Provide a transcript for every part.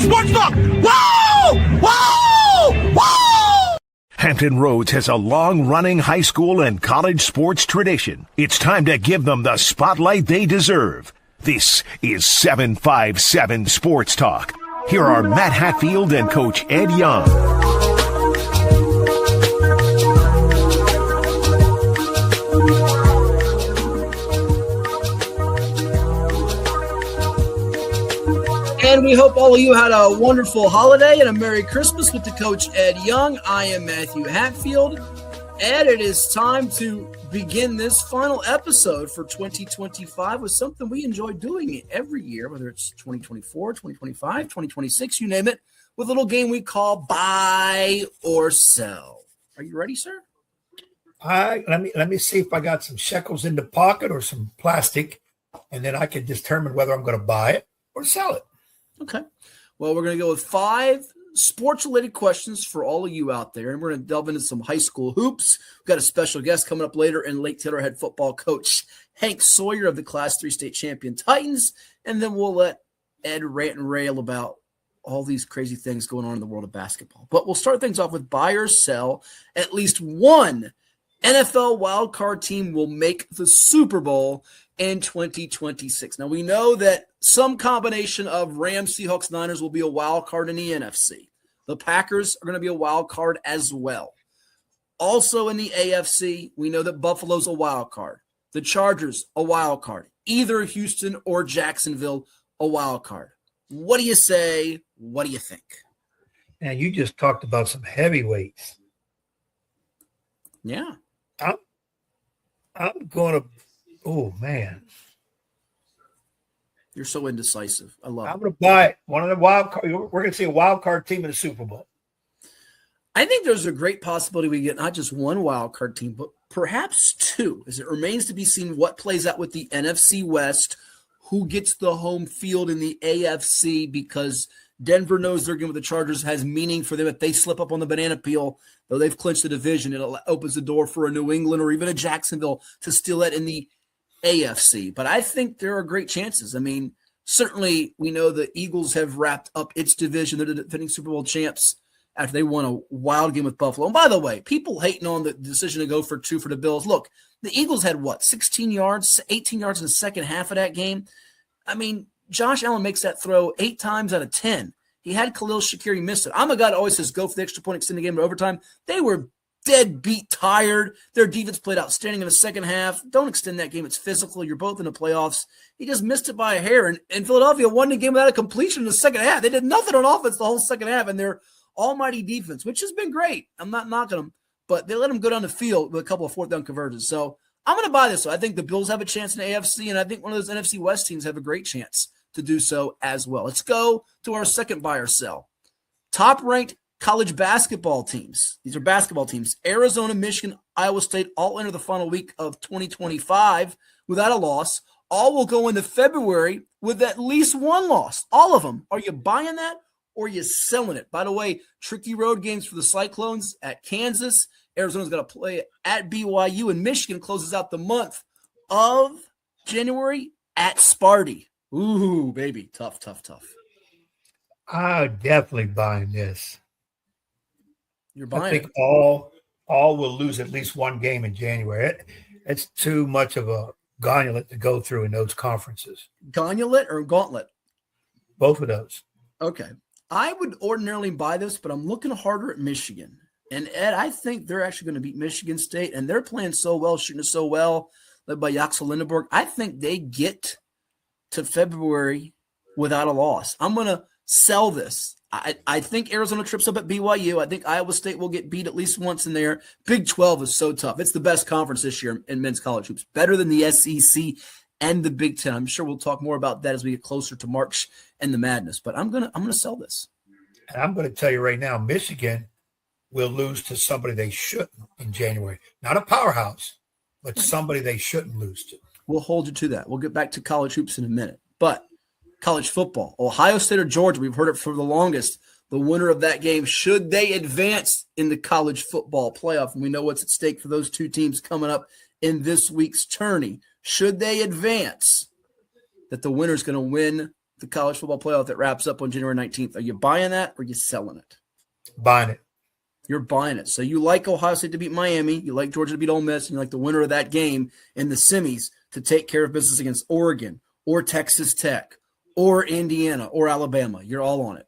Sports Talk! Whoa! Whoa! Whoa! Hampton Roads has a long-running high school and college sports tradition. It's time to give them the spotlight they deserve. This is 757 Sports Talk. Here are Matt Hatfield and Coach Ed Young. And we hope all of you had a wonderful holiday and a Merry Christmas with the Coach Ed Young. I am Matthew Hatfield. Ed, it is time to begin this final episode for 2025 with something we enjoy doing every year, whether it's 2024, 2025, 2026, you name it, with a little game we call Buy or Sell. Are you ready, sir? Let me see if I got some shekels in the pocket or some plastic, and then I can determine whether I'm going to buy it or sell it. Okay. Well, we're going to go with 5 sports-related questions for all of you out there, and we're going to delve into some high school hoops. We've got a special guest coming up later, and Lake Taylor head football coach Hank Sawyer of the Class 3 state champion Titans, and then we'll let Ed rant and rail about all these crazy things going on in the world of basketball. But we'll start things off with buy or sell. At least one NFL wildcard team will make the Super Bowl in 2026. Now, we know that some combination of Rams, Seahawks, Niners will be a wild card in the NFC. The Packers are going to be a wild card as well. Also in the AFC, we know that Buffalo's a wild card. The Chargers, a wild card. Either Houston or Jacksonville, a wild card. What do you say? What do you think? And you just talked about some heavyweights. Yeah. I'm going to, oh, man. You're so indecisive. I love it. I'm going to buy one of the wild card. We're going to see a wild card team in the Super Bowl. I think there's a great possibility we get not just one wild card team, but perhaps 2, as it remains to be seen what plays out with the NFC West, who gets the home field in the AFC, because Denver knows their game with the Chargers has meaning for them. If they slip up on the banana peel, though they've clinched the division, it opens the door for a New England or even a Jacksonville to steal that in the AFC. But I think there are great chances. I mean, certainly we know the Eagles have wrapped up its division. They're the defending Super Bowl champs after they won a wild game with Buffalo. And by the way, people hating on the decision to go for 2 for the Bills. Look, the Eagles had 18 yards in the second half of that game. I mean, Josh Allen makes that throw 8 times out of 10. He had Khalil Shakir, he missed it. I'm a guy that always says go for the extra point, extend the game to overtime. They were dead beat tired. Their defense played outstanding in the second half. Don't extend that game. It's physical. You're both in the playoffs. He just missed it by a hair. And Philadelphia won the game without a completion in the second half. They did nothing on offense the whole second half, and their almighty defense, which has been great. I'm not knocking them, but they let them go down the field with a couple of fourth down conversions. So I'm going to buy this. So I think the Bills have a chance in the AFC, and I think one of those NFC West teams have a great chance to do so as well. Let's go to our second buy or sell. Top-ranked college basketball teams. These are basketball teams. Arizona, Michigan, Iowa State all enter the final week of 2025 without a loss. All will go into February with at least one loss. All of them. Are you buying that or are you selling it? By the way, tricky road games for the Cyclones at Kansas. Arizona's got to play at BYU, and Michigan closes out the month of January at Sparty. Ooh, baby. Tough. I'm definitely buying this. You're buying I think it. all will lose at least one game in January. It's too much of a gauntlet to go through in those conferences. Gauntlet or gauntlet? Both of those. Okay. I would ordinarily buy this, but I'm looking harder at Michigan. And, Ed, I think they're actually going to beat Michigan State, and they're playing so well, shooting it so well, led by Yaxel Lindenberg. I think they get to February without a loss. I'm going to sell this. I think Arizona trips up at BYU. I think Iowa State will get beat at least once in there. Big 12 is so tough. It's the best conference this year in men's college hoops, better than the SEC and the Big Ten. I'm sure we'll talk more about that as we get closer to March and the madness. But I'm gonna sell this. And I'm going to tell you right now, Michigan will lose to somebody they shouldn't in January. Not a powerhouse, but somebody they shouldn't lose to. We'll hold you to that. We'll get back to college hoops in a minute. But college football, Ohio State or Georgia, we've heard it for the longest. The winner of that game, should they advance in the college football playoff, and we know what's at stake for those two teams coming up in this week's tourney. Should they advance, that the winner is going to win the college football playoff that wraps up on January 19th. Are you buying that or are you selling it? Buying it. You're buying it. So you like Ohio State to beat Miami, you like Georgia to beat Ole Miss, and you like the winner of that game in the semis to take care of business against Oregon or Texas Tech or Indiana or Alabama. You're all on it.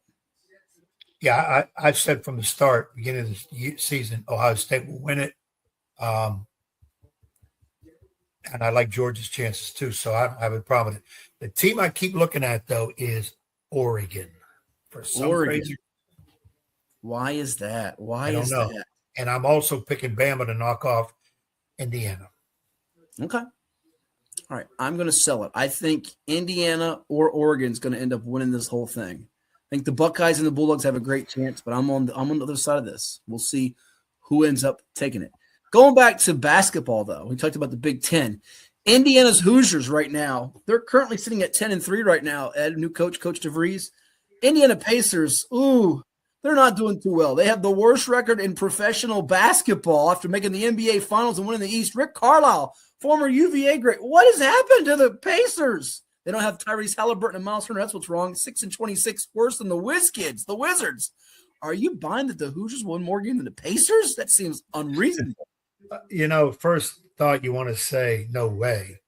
Yeah, I've said from the start, beginning of the season, Ohio State will win it. And I like Georgia's chances too, so I don't have a problem with it. The team I keep looking at, though, is Oregon. For some crazy. Why is that? I don't know. That? And I'm also picking Bama to knock off Indiana. Okay. All right. I'm going to sell it. I think Indiana or Oregon is going to end up winning this whole thing. I think the Buckeyes and the Bulldogs have a great chance, but I'm on the other side of this. We'll see who ends up taking it. Going back to basketball, though, we talked about the Big Ten. Indiana's Hoosiers right now, they're currently sitting at 10-3 right now. Ed, new coach, Coach DeVries. Indiana Pacers, they're not doing too well. They have the worst record in professional basketball after making the NBA Finals and winning the East. Rick Carlisle, former UVA great. What has happened to the Pacers? They don't have Tyrese Halliburton and Miles Turner. That's what's wrong. 6-26, worse than the Kids, the Wizards. Are you buying that the Hoosiers won more games than the Pacers? That seems unreasonable. First thought you want to say, no way.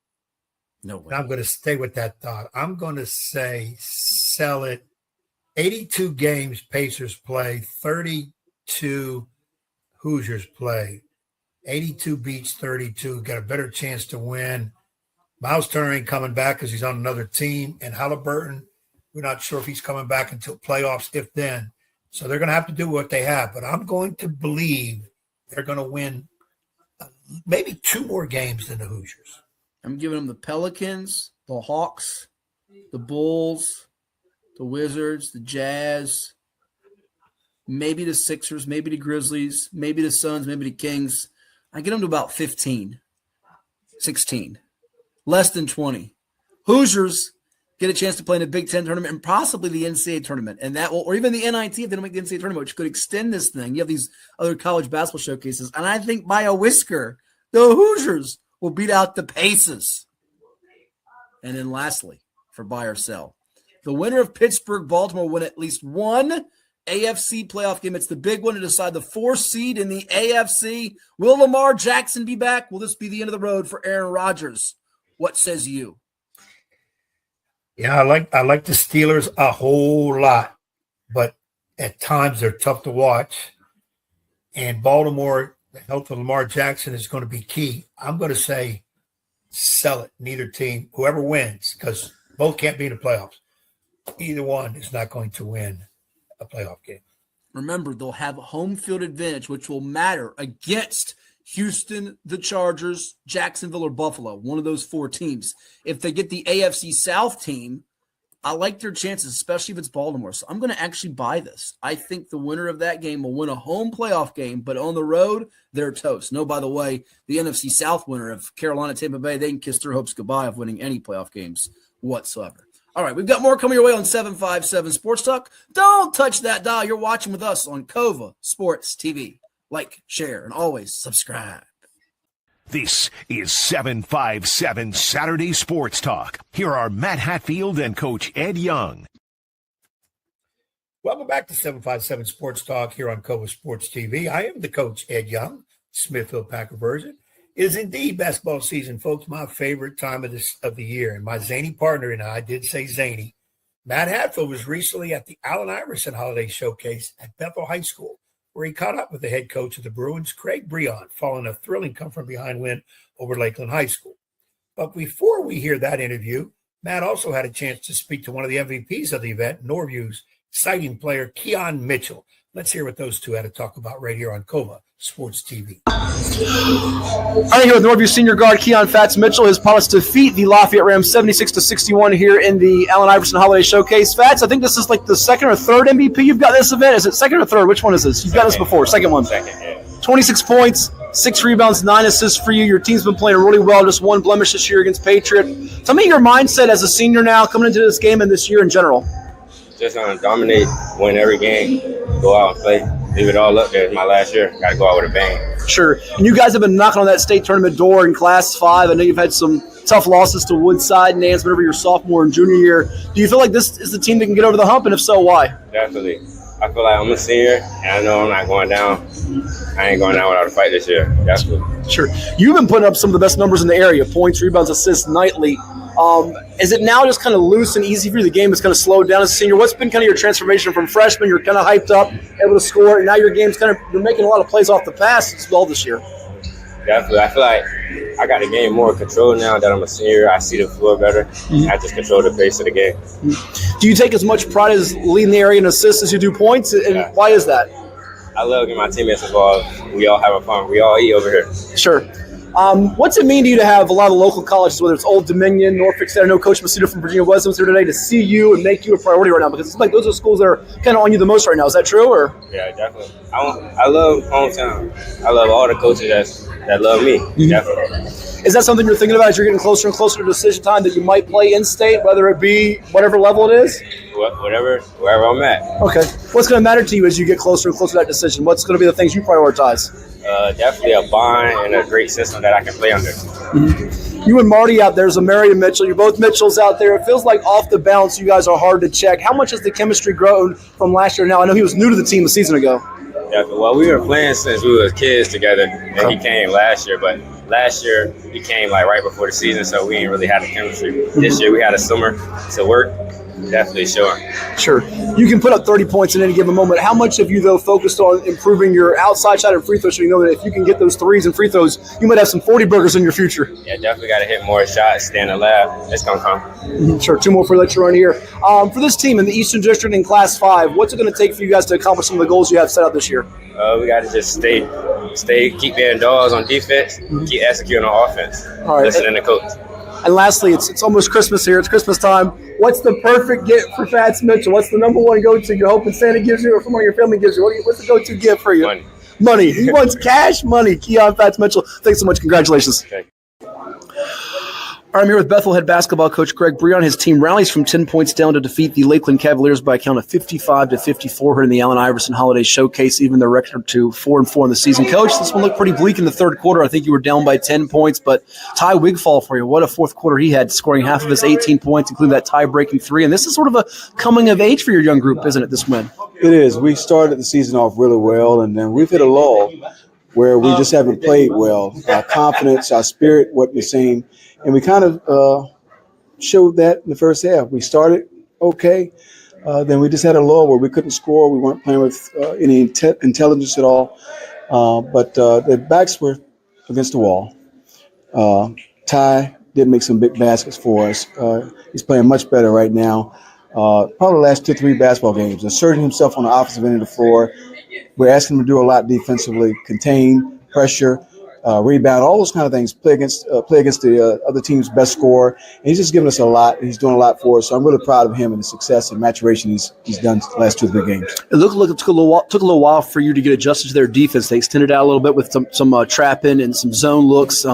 No way. I'm going to stay with that thought. I'm going to say sell it. 82 games Pacers play, 32 Hoosiers play. 82 beats 32, got a better chance to win. Miles Turner ain't coming back because he's on another team. And Halliburton, we're not sure if he's coming back until playoffs, if then. So they're going to have to do what they have. But I'm going to believe they're going to win maybe 2 more games than the Hoosiers. I'm giving them the Pelicans, the Hawks, the Bulls, the Wizards, the Jazz, maybe the Sixers, maybe the Grizzlies, maybe the Suns, maybe the Kings. I get them to about 15, 16, less than 20. Hoosiers get a chance to play in the Big Ten tournament and possibly the NCAA tournament, and that will, or even the NIT if they don't make the NCAA tournament, which could extend this thing. You have these other college basketball showcases, and I think by a whisker, the Hoosiers will beat out the Pacers. And then lastly, for buy or sell, the winner of Pittsburgh-Baltimore will win at least one AFC playoff game. It's the big one to decide the 4th seed in the AFC. Will Lamar Jackson be back? Will this be the end of the road for Aaron Rodgers? What says you? Yeah, I like the Steelers a whole lot, but at times they're tough to watch. And Baltimore, the health of Lamar Jackson is going to be key. I'm going to say sell it. Neither team, whoever wins, because both can't be in the playoffs. Either one is not going to win a playoff game. Remember, they'll have a home field advantage, which will matter against Houston, the Chargers, Jacksonville, or Buffalo, one of those 4 teams. If they get the AFC South team, I like their chances, especially if it's Baltimore. So I'm going to actually buy this. I think the winner of that game will win a home playoff game, but on the road, they're toast. No, by the way, the NFC South winner of Carolina, Tampa Bay, they can kiss their hopes goodbye of winning any playoff games whatsoever. All right, we've got more coming your way on 757 Sports Talk. Don't touch that dial. You're watching with us on COVA Sports TV. Like, share, and always subscribe. This is 757 Saturday Sports Talk. Here are Matt Hatfield and Coach Ed Young. Welcome back to 757 Sports Talk here on COVA Sports TV. I am the coach, Ed Young, Smithfield Packer version. It is indeed basketball season, folks, my favorite time of the year. And my zany partner and I did say zany. Matt Hatfield was recently at the Allen Iverson Holiday Showcase at Bethel High School, where he caught up with the head coach of the Bruins, Craig Brehon, following a thrilling come-from-behind win over Lakeland High School. But before we hear that interview, Matt also had a chance to speak to one of the MVPs of the event, Norview's exciting player, Keon Mitchell. Let's hear what those two had to talk about right here on COVA Sports TV. I'm here with Norview senior guard Keon Fats Mitchell. His pilots defeat the Lafayette Rams 76-61 here in the Allen Iverson Holiday Showcase. Fats, I think this is like the second or third MVP you've got this event. Is it second or third? Which one is this? You've got this before. Second one. Second, yeah. 26 points, 6 rebounds, 9 assists for you. Your team's been playing really well. Just one blemish this year against Patriot. Tell me your mindset as a senior now coming into this game and this year in general. Just dominate, win every game, go out and play, leave it all up there. It's my last year. Got to go out with a bang. Sure. And you guys have been knocking on that state tournament door in Class 5. I know you've had some tough losses to Woodside and Nance whenever your sophomore and junior year. Do you feel like this is the team that can get over the hump, and if so, why? Definitely. I feel like I'm a senior, and I know I'm not going down. I ain't going down without a fight this year. Definitely. Sure. You've been putting up some of the best numbers in the area, points, rebounds, assists nightly. Is it now just kind of loose and easy for you? The game is kind of slowed down as a senior. What's been kind of your transformation from freshman? You're kind of hyped up, able to score, and now your game's kind of – you're making a lot of plays off the pass as well this year. Definitely. I feel like I got the game more control now that I'm a senior. I see the floor better. Mm-hmm. I just control the pace of the game. Mm-hmm. Do you take as much pride as leading the area in assists as you do points? And why is that? I love getting my teammates involved. We all have fun. We all eat over here. Sure. What's it mean to you to have a lot of local colleges, whether it's Old Dominion, Norfolk State? I know Coach Macedo from Virginia Wesleyan was here today to see you and make you a priority right now, because it's like those are schools that are kind of on you the most right now. Is that true? Or? Yeah, definitely. I love hometown. I love all the coaches that love me. Mm-hmm. Definitely. Is that something you're thinking about as you're getting closer and closer to decision time, that you might play in-state, whether it be whatever level it is? Wherever I'm at. Okay. What's going to matter to you as you get closer and closer to that decision? What's going to be the things you prioritize? Definitely a bond and a great system that I can play under. Mm-hmm. You and Marty out there, Zamari and Mitchell, you're both Mitchells out there. It feels like off the bounce you guys are hard to check. How much has the chemistry grown from last year now? I know he was new to the team a season ago. Definitely. Well, we were playing since we were kids together, and he came last year. But last year, he came like right before the season, so we didn't really have the chemistry. Mm-hmm. This year, we had a summer to work. Definitely showing. Sure. You can put up 30 points in any given moment. How much have you, though, focused on improving your outside shot and free throws, so you know that if you can get those threes and free throws, you might have some 40 burgers in your future? Yeah, definitely got to hit more shots, stay in the lab. It's going to come. Mm-hmm. Sure. Two more for let you run here. For this team in the Eastern District in Class 5, what's it going to take for you guys to accomplish some of the goals you have set out this year? We got to just keep being dogs on defense, keep executing on offense, listening to coach. And lastly, it's almost Christmas here. It's Christmas time. What's the perfect gift for Fats Mitchell? What's the number one go-to you're hoping Santa gives you or someone your family gives you? What's the go-to gift for you? Money. He wants cash money. Keon, Fats Mitchell, thanks so much. Congratulations. Okay. All right, I'm here with Bethel head basketball coach Greg Brehon. His team rallies from 10 points down to defeat the Lakeland Cavaliers by a count of 55-54 here in the Allen Iverson Holiday Showcase, even their record to 4-4 in the season. Coach, this one looked pretty bleak in the third quarter. I think you were down by 10 points, but Ty Wigfall for you. What a fourth quarter he had, scoring half of his 18 points, including that tie-breaking three. And this is sort of a coming of age for your young group, isn't it, this win? It is. We started the season off really well, and then we've hit a lull where we just haven't played well. Our confidence, our spirit, what we're saying, and we kind of showed that in the first half. We started okay, then we just had a lull where we couldn't score. We weren't playing with any intelligence at all, but the backs were against the wall. Ty did make some big baskets for us. He's playing much better right now. Probably the last 2-3 basketball games, asserting himself on the offensive end of the floor. We're asking him to do a lot defensively, contain, pressure, rebound, all those kind of things, play against the other team's best scorer. And he's just giving us a lot. He's doing a lot for us. So I'm really proud of him and the success and maturation he's done the last 2-3 games. It looked like it took a little while for you to get adjusted to their defense. They extended out a little bit with some trapping and some zone looks.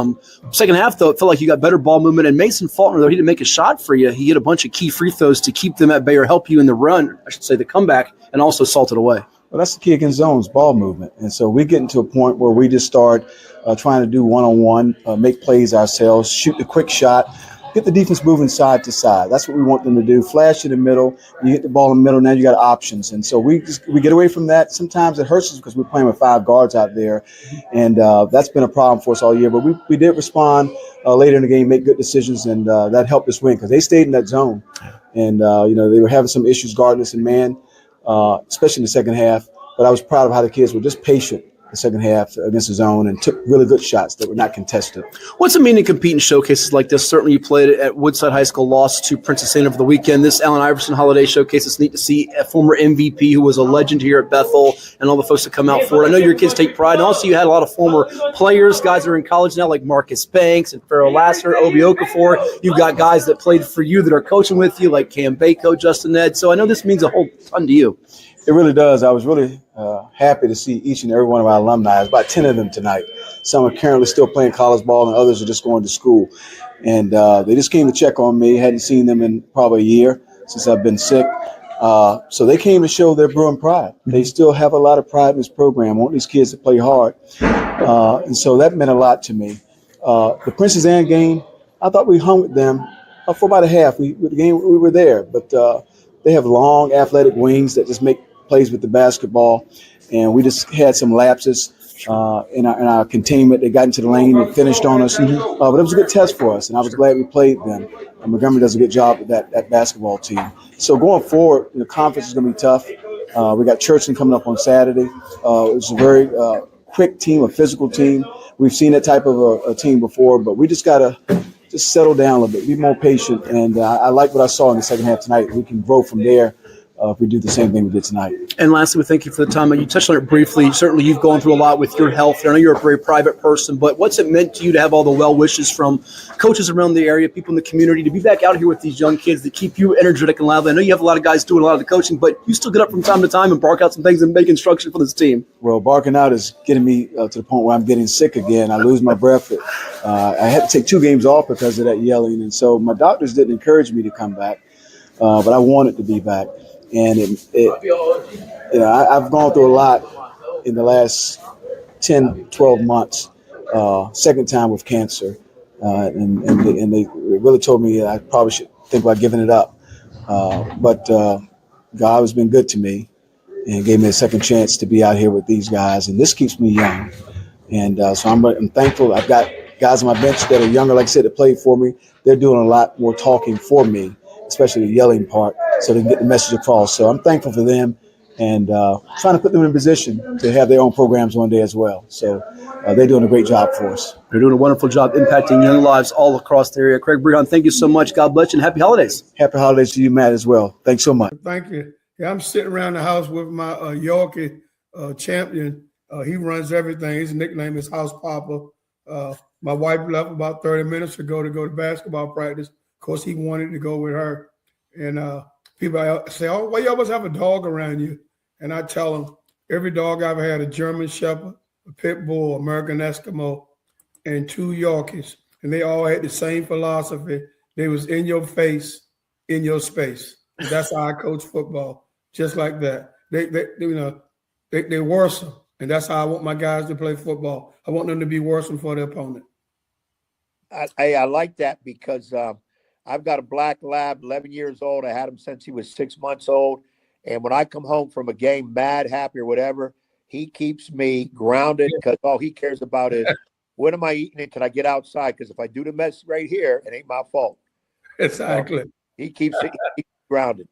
Second half, though, it felt like you got better ball movement. And Mason Faulkner, though he didn't make a shot for you, he hit a bunch of key free throws to keep them at bay or help you in the run, I should say the comeback, and also salted away. Well, that's the key against zones, ball movement. And so we're getting to a point where we just start trying to do one-on-one, make plays ourselves, shoot the quick shot, get the defense moving side to side. That's what we want them to do. Flash in the middle. You hit the ball in the middle, now you got options. And so we get away from that. Sometimes it hurts us because we're playing with 5 guards out there. And that's been a problem for us all year. But we did respond later in the game, make good decisions, and that helped us win because they stayed in that zone. And, they were having some issues guarding us in man. Especially in the second half, but I was proud of how the kids were just patient the second half against the zone and took really good shots that were not contested. What's it mean to compete in showcases like this? Certainly you played at Woodside High School, lost to Princess Anne over the weekend. This Allen Iverson Holiday Showcase, it's neat to see a former MVP who was a legend here at Bethel and all the folks that come out for it. I know your kids take pride. And also you had a lot of former players, guys that are in college now like Marcus Banks and Farrell Lasser, Obi Okafor. You've got guys that played for you that are coaching with you like Cam Bako, Justin Ned. So I know this means a whole ton to you. It really does. I was really happy to see each and every one of our alumni. There's about 10 of them tonight. Some are currently still playing college ball and others are just going to school. And they just came to check on me. Hadn't seen them in probably a year since I've been sick. So they came to show their Bruin pride. They still have a lot of pride in this program, want these kids to play hard. And so that meant a lot to me. The Princess Anne game, I thought we hung with them for about a half. The game we were there, but they have long athletic wings that just make plays with the basketball, and we just had some lapses in our containment. They got into the lane and finished on us, but it was a good test for us, and I was glad we played them. And Montgomery does a good job with that basketball team. So going forward, the conference is going to be tough. We got Churchland coming up on Saturday. It's a very quick team, a physical team. We've seen that type of a team before, but we just got to just settle down a little bit, be more patient. And I like what I saw in the second half tonight. We can grow from there if we do the same thing we did tonight. And lastly, we thank you for the time. You touched on it briefly. Certainly, you've gone through a lot with your health. I know you're a very private person, but what's it meant to you to have all the well wishes from coaches around the area, people in the community, to be back out here with these young kids that keep you energetic and lively? I know you have a lot of guys doing a lot of the coaching, but you still get up from time to time and bark out some things and make instruction for this team. Well, barking out is getting me to the point where I'm getting sick again. I lose my breath. I had to take 2 games off because of that yelling, and so my doctors didn't encourage me to come back, but I wanted to be back. And I've gone through a lot in the last 10, 12 months, second time with cancer. And they really told me I probably should think about giving it up. But God has been good to me and gave me a second chance to be out here with these guys. And this keeps me young. And so I'm thankful. I've got guys on my bench that are younger, like I said, that played for me. They're doing a lot more talking for me, especially the yelling part, so they can get the message across. So I'm thankful for them and trying to put them in position to have their own programs one day as well. So they're doing a great job for us. They're doing a wonderful job impacting young lives all across the area. Craig Brehon, thank you so much. God bless you and happy holidays. Happy holidays to you, Matt, as well. Thanks so much. Thank you. Yeah, I'm sitting around the house with my Yorkie champion. He runs everything. His nickname is House Papa. My wife left about 30 minutes ago to go to basketball practice. Of course, he wanted to go with her. And people say, oh, why you always have a dog around you? And I tell them, every dog I've had, a German Shepherd, a Pit Bull, American Eskimo, and 2 Yorkies. And they all had the same philosophy. They was in your face, in your space. And that's how I coach football, just like that. They worsen. And that's how I want my guys to play football. I want them to be worsened for their opponent. I like that because I've got a black lab, 11 years old. I had him since he was 6 months old. And when I come home from a game, mad, happy, or whatever, he keeps me grounded because all he cares about is, what am I eating and can I get outside? Because if I do the mess right here, it ain't my fault. Exactly. He keeps grounded.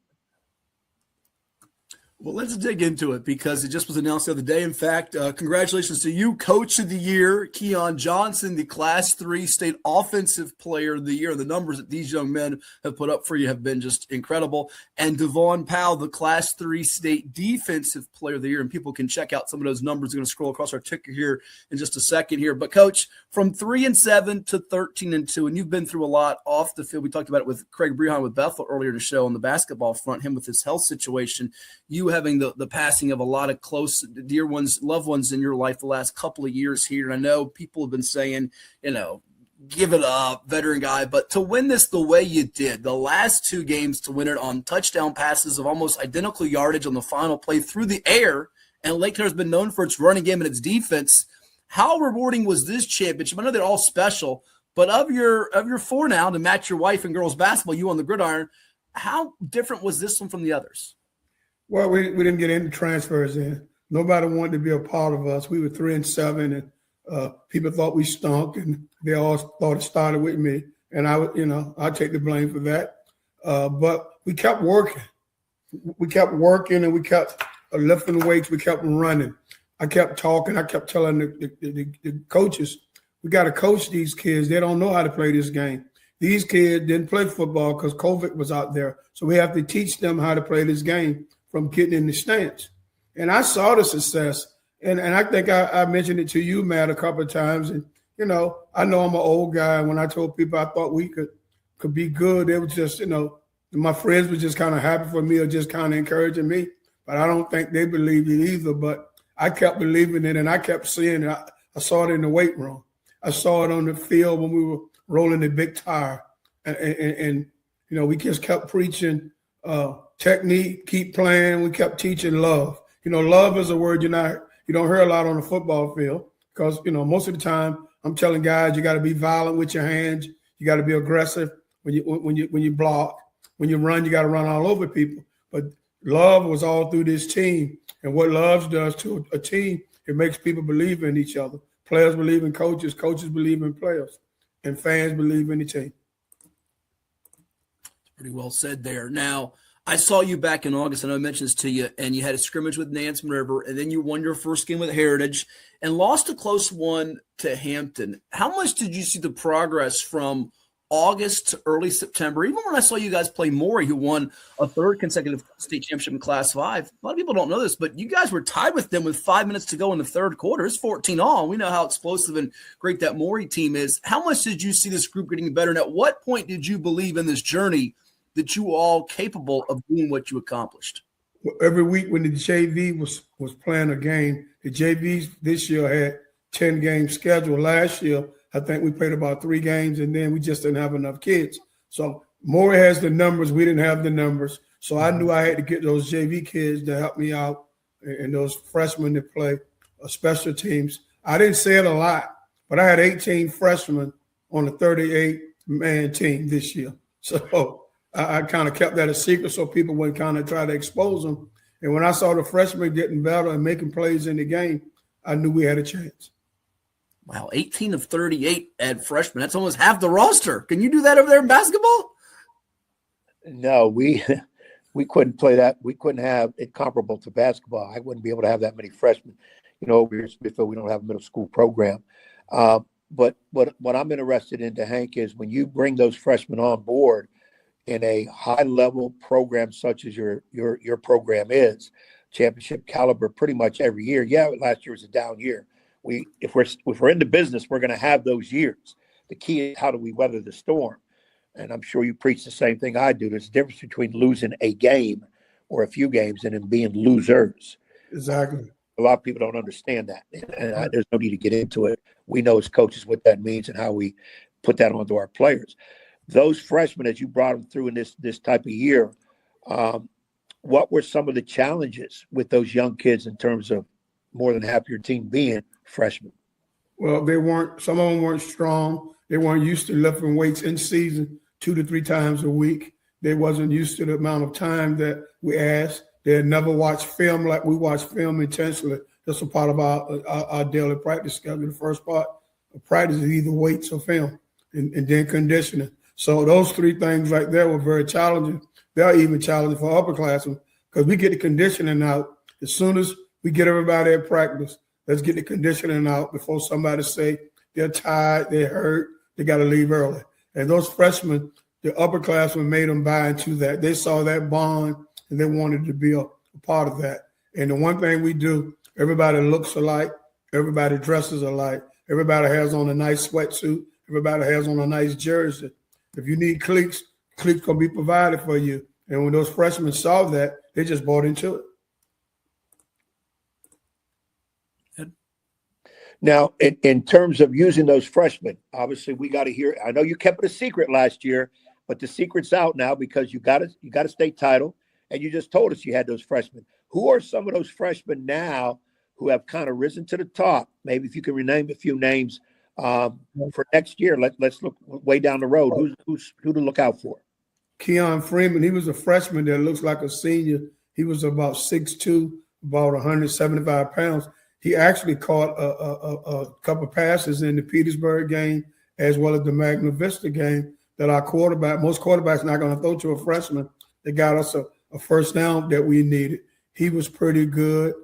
Well, let's dig into it because it just was announced the other day. In fact, congratulations to you, Coach of the Year, Keon Johnson, the Class 3 State Offensive Player of the Year. The numbers that these young men have put up for you have been just incredible. And Devon Powell, the Class 3 State Defensive Player of the Year. And people can check out some of those numbers. We're going to scroll across our ticker here in just a second here. But, Coach, from 3-7 to 13-2, and you've been through a lot off the field. We talked about it with Craig Brehon with Bethel earlier in the show on the basketball front, him with his health situation. You having the passing of a lot of close, dear ones, loved ones in your life the last couple of years here. And I know people have been saying, give it up, veteran guy. But to win this the way you did, the last 2 games to win it on touchdown passes of almost identical yardage on the final play through the air, and Lake Claire has been known for its running game and its defense. How rewarding was this championship? I know they're all special, but of your 4 now to match your wife in girls basketball, you on the gridiron, how different was this one from the others? Well, we didn't get any transfers in. Nobody wanted to be a part of us. We were 3-7, and people thought we stunk, and they all thought it started with me. And I take the blame for that. But we kept working. We kept working, and we kept lifting weights. We kept running. I kept talking. I kept telling the coaches, we got to coach these kids. They don't know how to play this game. These kids didn't play football because COVID was out there. So we have to teach them how to play this game from getting in the stands. And I saw the success. And I think I mentioned it to you, Matt, a couple of times. And, I know I'm an old guy. And when I told people I thought we could be good, it was just, my friends were just kind of happy for me or just kind of encouraging me. But I don't think they believed it either. But I kept believing it, and I kept seeing it. I saw it in the weight room. I saw it on the field when we were rolling the big tire. And we just kept preaching technique, keep playing. We kept teaching love. Love is a word you don't hear a lot on the football field because, most of the time I'm telling guys you got to be violent with your hands. You got to be aggressive when you block. When you run, you got to run all over people. But love was all through this team. And what love does to a team, it makes people believe in each other. Players believe in coaches. Coaches believe in players. And fans believe in the team. Pretty well said there. Now, I saw you back in August, and I mentioned this to you, and you had a scrimmage with Nansemond River, and then you won your first game with Heritage and lost a close one to Hampton. How much did you see the progress from August to early September? Even when I saw you guys play Maury, who won a third consecutive state championship in Class 5. A lot of people don't know this, but you guys were tied with them with 5 minutes to go in the third quarter. It's 14-all. We know how explosive and great that Maury team is. How much did you see this group getting better? And at what point did you believe in this journey that you were all capable of doing what you accomplished? Every week when the JV was playing a game, the JVs this year had 10 games scheduled. Last year, I think we played about 3 games, and then we just didn't have enough kids. So Maury has the numbers. We didn't have the numbers. So I knew I had to get those JV kids to help me out and those freshmen to play special teams. I didn't say it a lot, but I had 18 freshmen on a 38-man team this year. So I kind of kept that a secret so people wouldn't kind of try to expose them. And when I saw the freshmen getting better and making plays in the game, I knew we had a chance. Wow, 18 of 38 at freshmen. That's almost half the roster. Can you do that over there in basketball? No, we couldn't play that. We couldn't have it comparable to basketball. I wouldn't be able to have that many freshmen. Over here in Smithfield, we don't have a middle school program. But what I'm interested in, Hank, is when you bring those freshmen on board in a high-level program such as your program is, championship caliber pretty much every year. Yeah, last year was a down year. If we're in the business, we're going to have those years. The key is how do we weather the storm? And I'm sure you preach the same thing I do. There's a difference between losing a game or a few games and then being losers. Exactly. A lot of people don't understand that, and there's no need to get into it. We know as coaches what that means and how we put that onto our players. Those freshmen, as you brought them through in this type of year, what were some of the challenges with those young kids in terms of more than half your team being freshmen? Well, some of them weren't strong. They weren't used to lifting weights in season 2 to 3 times a week. They wasn't used to the amount of time that we asked. They had never watched film like we watch film intensely. That's a part of our daily practice schedule. The first part of practice is either weights or film and then conditioning. So those 3 things right there were very challenging. They're even challenging for upperclassmen because we get the conditioning out. As soon as we get everybody at practice, let's get the conditioning out before somebody say they're tired, they're hurt, they got to leave early. And those freshmen, the upperclassmen made them buy into that. They saw that bond and they wanted to be a part of that. And the one thing we do, everybody looks alike, everybody dresses alike, everybody has on a nice sweatsuit, everybody has on a nice jersey. If you need cleats gonna be provided for you. And when those freshmen saw that, they just bought into it. Now, in terms of using those freshmen, obviously we got to hear. I know you kept it a secret last year, but the secret's out now because you got a state title, and you just told us you had those freshmen. Who are some of those freshmen now who have kind of risen to the top? Maybe if you can rename a few names for next year. Let's look way down the road. Who to look out for? Keon Freeman, he was a freshman that looks like a senior. He was about 6'2", about 175 pounds. He actually caught a couple of passes in the Petersburg game as well as the Magna Vista game that most quarterbacks not going to throw to a freshman. They got us a first down that we needed. He was pretty good.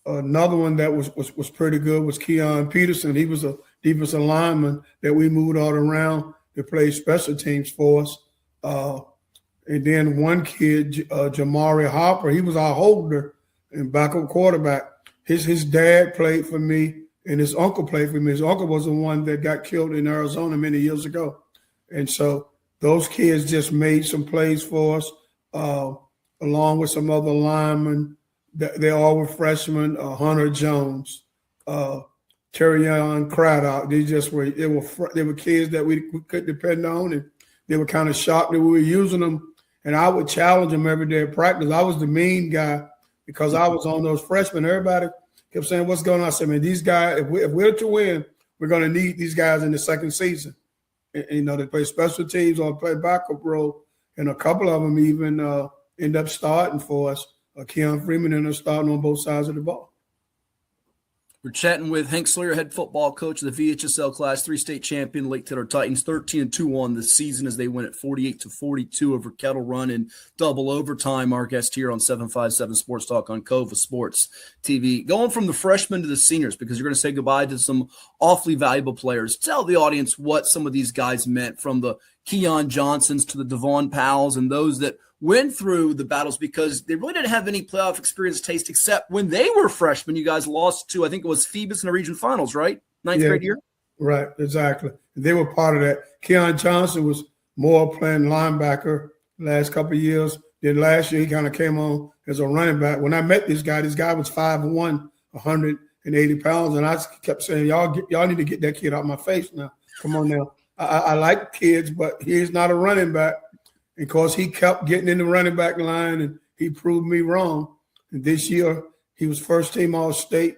Another one that was pretty good was Keon Peterson. He was a defensive lineman that we moved all around to play special teams for us. And then one kid, Jamari Hopper, he was our holder and backup quarterback. His dad played for me and his uncle played for me. His uncle was the one that got killed in Arizona many years ago. And so those kids just made some plays for us, along with some other linemen. They all were freshmen. Hunter Jones, Terrion Craddock. They were kids that we could depend on, and they were kind of shocked that we were using them. And I would challenge them every day at practice. I was the mean guy because I was on those freshmen. Everybody kept saying, "What's going on?" I said, "Man, these guys, if we're to win, we're going to need these guys in the second season. And, they play special teams or play backup role, and a couple of them even end up starting for us. Keon Freeman ended up starting on both sides of the ball. We're chatting with Hank Sawyer, head football coach of the VHSL Class, 3-state champion Lake Taylor Titans, 13-2 on the season as they win at 48-42 over Kettle Run in double overtime. Our guest here on 757 Sports Talk on Cova Sports TV. Going from the freshmen to the seniors, because you're going to say goodbye to some awfully valuable players. Tell the audience what some of these guys meant, from the Keon Johnsons to the Devon Powells and those that went through the battles, because they really didn't have any playoff experience taste, except when they were freshmen. You guys lost to, I think it was Phoebus in the region finals, right? Ninth grade year? Right, exactly. They were part of that. Keon Johnson was more playing linebacker last couple of years. Then last year he kind of came on as a running back. When I met this guy was 5'1", 180 pounds, and I kept saying, y'all need to get that kid out my face now. Come on now. I like kids, but he's not a running back. And of course, he kept getting in the running back line, and he proved me wrong. And this year, he was first-team All-State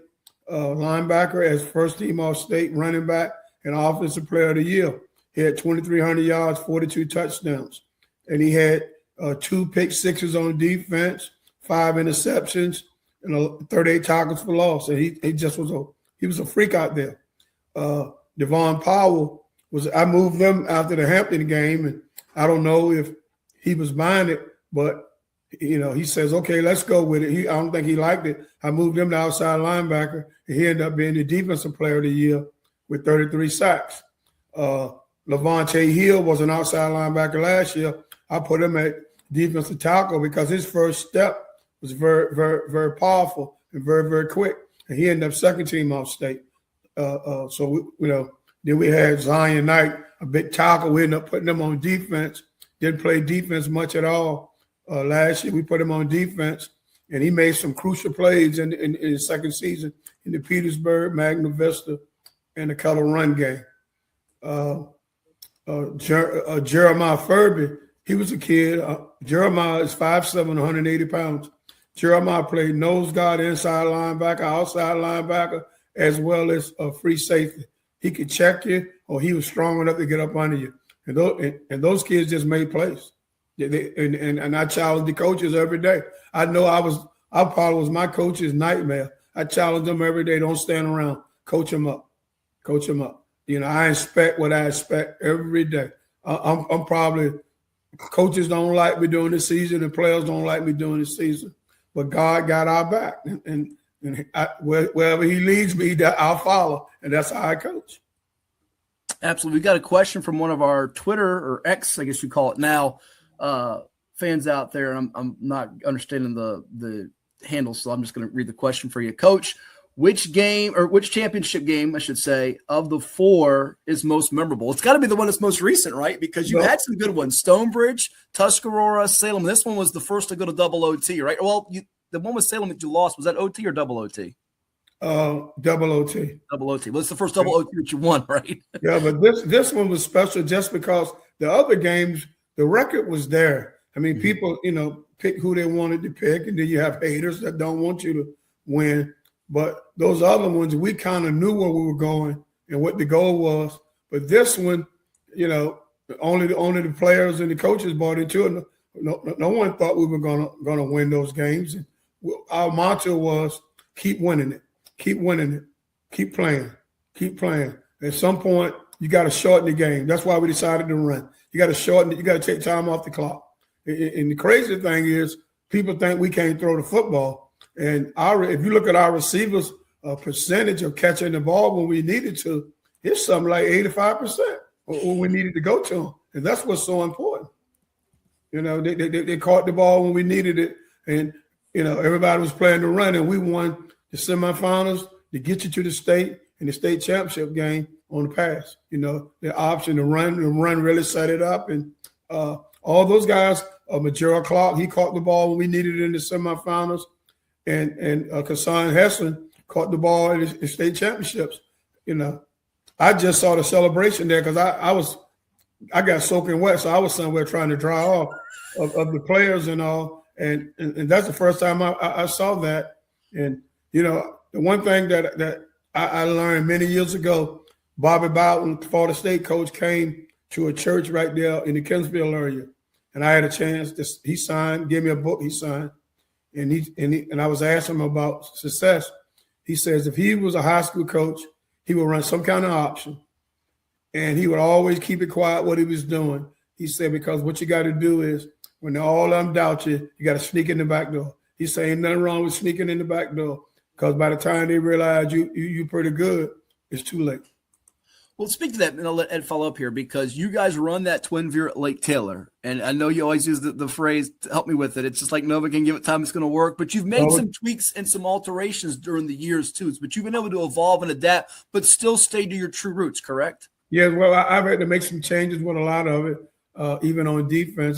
linebacker, as first-team All-State running back, and Offensive Player of the Year. He had 2,300 yards, 42 touchdowns. And he had 2 pick sixes on defense, 5 interceptions, and 38 tackles for loss. And he just was a freak out there. Devon Powell I moved them after the Hampton game, and I don't know if he was buying it, but he says, okay, let's go with it. I don't think he liked it. I moved him to outside linebacker, and he ended up being the defensive player of the year with 33 sacks. Levante Hill was an outside linebacker last year. I put him at defensive tackle because his first step was very, very, very powerful and very, very quick. And he ended up second team All-State. Then we had Zion Knight, a big tackle. We ended up putting him on defense. Didn't play defense much at all. Last year we put him on defense, and he made some crucial plays in his second season in the Petersburg, Magna Vista, and the Kettle Run game. Jeremiah Furby, he was a kid. Jeremiah is 5'7", 180 pounds. Jeremiah played nose guard, inside linebacker, outside linebacker, as well as a free safety. He could check you, or he was strong enough to get up under you. And those kids just made plays. And I challenge the coaches every day. I know I probably was my coach's nightmare. I challenge them every day. Don't stand around. Coach them up. Coach them up. I expect what I expect every day. I'm probably – coaches don't like me during the season, and players don't like me during the season. But God got our back. And wherever he leads me, that I'll follow. And that's how I coach. Absolutely. We got a question from one of our Twitter, or X, I guess you call it now, fans out there. I'm not understanding the handle, so I'm just going to read the question for you. Coach, which championship game, I should say, of the 4 is most memorable? It's got to be the one that's most recent, right? Because you had some good ones. Stonebridge, Tuscarora, Salem. This one was the first to go to double OT, right? Well, the one with Salem that you lost, was that OT or double OT? Double OT. Double OT. Well, it's the first double OT that you won, right? Yeah, but this one was special just because the other games, the record was there. I mean, people, pick who they wanted to pick, and then you have haters that don't want you to win. But those other ones, we kind of knew where we were going and what the goal was. But this one, only the players and the coaches bought into it. No one thought we were gonna win those games. And our motto was keep winning it, keep winning it, keep playing, keep playing. At some point, you got to shorten the game. That's why we decided to run. You got to shorten it. You got to take time off the clock. And the crazy thing is, people think we can't throw the football. And if you look at our receivers' percentage of catching the ball when we needed to, it's something like 85% when we needed to go to them. And that's what's so important. They caught the ball when we needed it. And, everybody was playing the run, and we won the semifinals to get you to the state and the state championship game on the pass. The option to run really set it up. And all those guys, Majora Clark, he caught the ball when we needed it in the semifinals. And Kassan Heslin caught the ball in the state championships. I just saw the celebration there because I got soaking wet, so I was somewhere trying to dry off of the players and all. And that's the first time I saw that. And, the one thing that I learned many years ago, Bobby Bowden, Florida State coach, came to a church right there in the Kinsville area, and I had a chance. He signed, gave me a book. He signed, and I was asking him about success. He says if he was a high school coach, he would run some kind of option, and he would always keep it quiet what he was doing. He said because what you got to do is when all of them doubt you, you got to sneak in the back door. He's saying nothing wrong with sneaking in the back door because by the time they realize you pretty good, it's too late. Well, speak to that, and I'll let Ed follow up here because you guys run that twin veer at Lake Taylor, and I know you always use the phrase to help me with it. It's just like Nova can give it time, it's going to work, but you've made some tweaks and some alterations during the years too. But you've been able to evolve and adapt, but still stay to your true roots, correct? Yeah, well, I've had to make some changes with a lot of it, even on defense.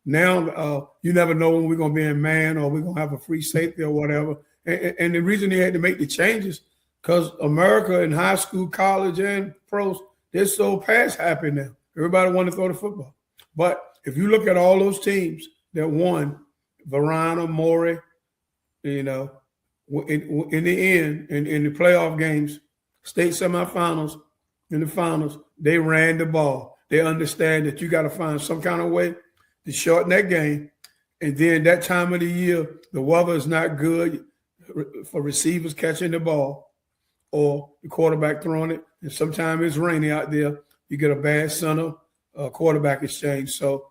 Now you never know when we're going to be in man or we're going to have a free safety or whatever. And the reason they had to make the changes because America in high school, college, and pros, they're so pass happy now. Everybody want to throw the football. But if you look at all those teams that won, Verona, Maury, in the end, in the playoff games, state semifinals, in the finals, they ran the ball. They understand that you got to find some kind of way to shorten that game. And then that time of the year, the weather is not good for receivers catching the ball or the quarterback throwing it. And sometimes it's rainy out there. You get a bad center quarterback exchange. So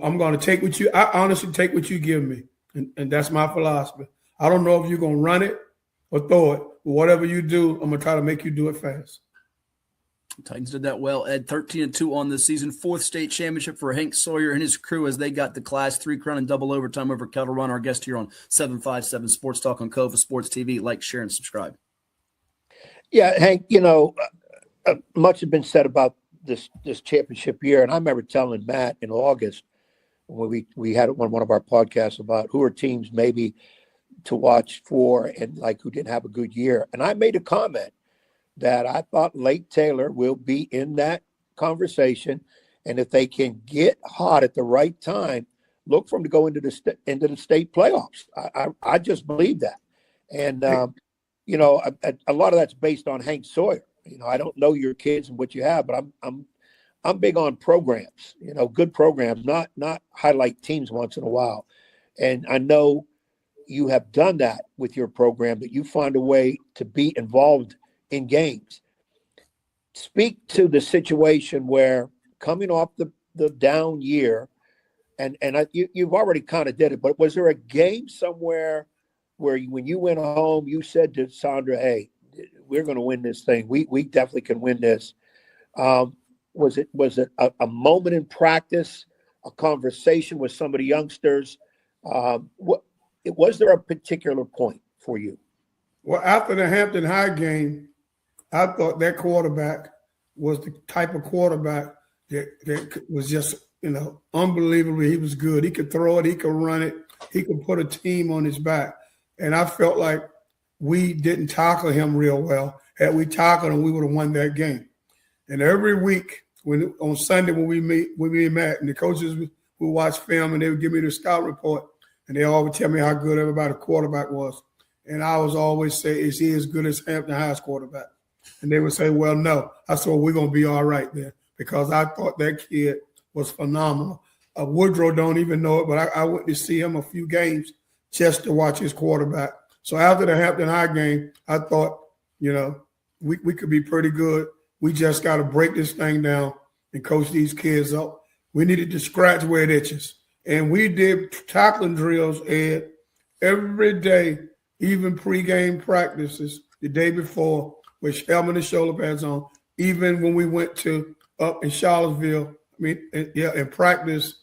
I'm going to take what you – I honestly take what you give me, and that's my philosophy. I don't know if you're going to run it or throw it, but whatever you do, I'm going to try to make you do it fast. Titans did that well, Ed. 13-2 on the season. 4th state championship for Hank Sawyer and his crew as they got the Class 3 crown in double overtime over Kettle Run. Our guest here on 757 Sports Talk on Cova Sports TV. Like, share, and subscribe. Yeah, Hank, much has been said about this championship year. And I remember telling Matt in August when we had one of our podcasts about who are teams maybe to watch for and like who didn't have a good year. And I made a comment that I thought Lake Taylor will be in that conversation. And if they can get hot at the right time, look for them to go into the state playoffs. I just believe that. And, a lot of that's based on Hank Sawyer. I don't know your kids and what you have, but I'm big on programs, good programs, not highlight teams once in a while. And I know you have done that with your program, that you find a way to be involved in games. Speak to the situation where coming off the down year, and you've already kind of did it, but was there a game somewhere where when you went home, you said to Sandra, hey, we're going to win this thing. We definitely can win this. Was it a moment in practice, a conversation with some of the youngsters? Was there a particular point for you? Well, after the Hampton High game, I thought that quarterback was the type of quarterback that was just, unbelievable. He was good. He could throw it. He could run it. He could put a team on his back. And I felt like we didn't tackle him real well. Had we tackled him, we would have won that game. And every week, on Sunday when we met, and the coaches would watch film and they would give me the scout report, and they always tell me how good everybody quarterback was. And I was always say, is he as good as Hampton High's quarterback? And they would say, well, no. I said, well, we're going to be all right there because I thought that kid was phenomenal. Woodrow don't even know it, but I went to see him a few games just to watch his quarterback. So after the Hampton High game, I thought, we could be pretty good. We just got to break this thing down and coach these kids up. We needed to scratch where it itches. And we did tackling drills, Ed, every day, even pregame practices the day before with helmet and shoulder pads on. Even when we went to up in Charlottesville, in practice,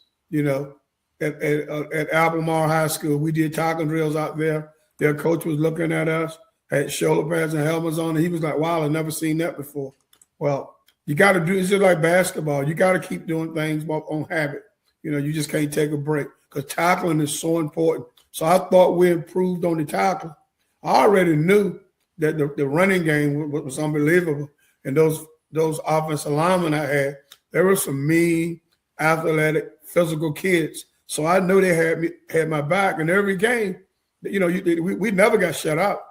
at Albemarle High School, we did tackling drills out there. Their coach was looking at us, had shoulder pads and helmets on, and he was like, wow, I've never seen that before. Well, you got to do – it's just like basketball. You got to keep doing things on habit. You just can't take a break because tackling is so important. So I thought we improved on the tackle. I already knew that the running game was unbelievable, and those offensive linemen I had, there were some mean, athletic, physical kids. So I knew they had my back in every game. We never got shut out.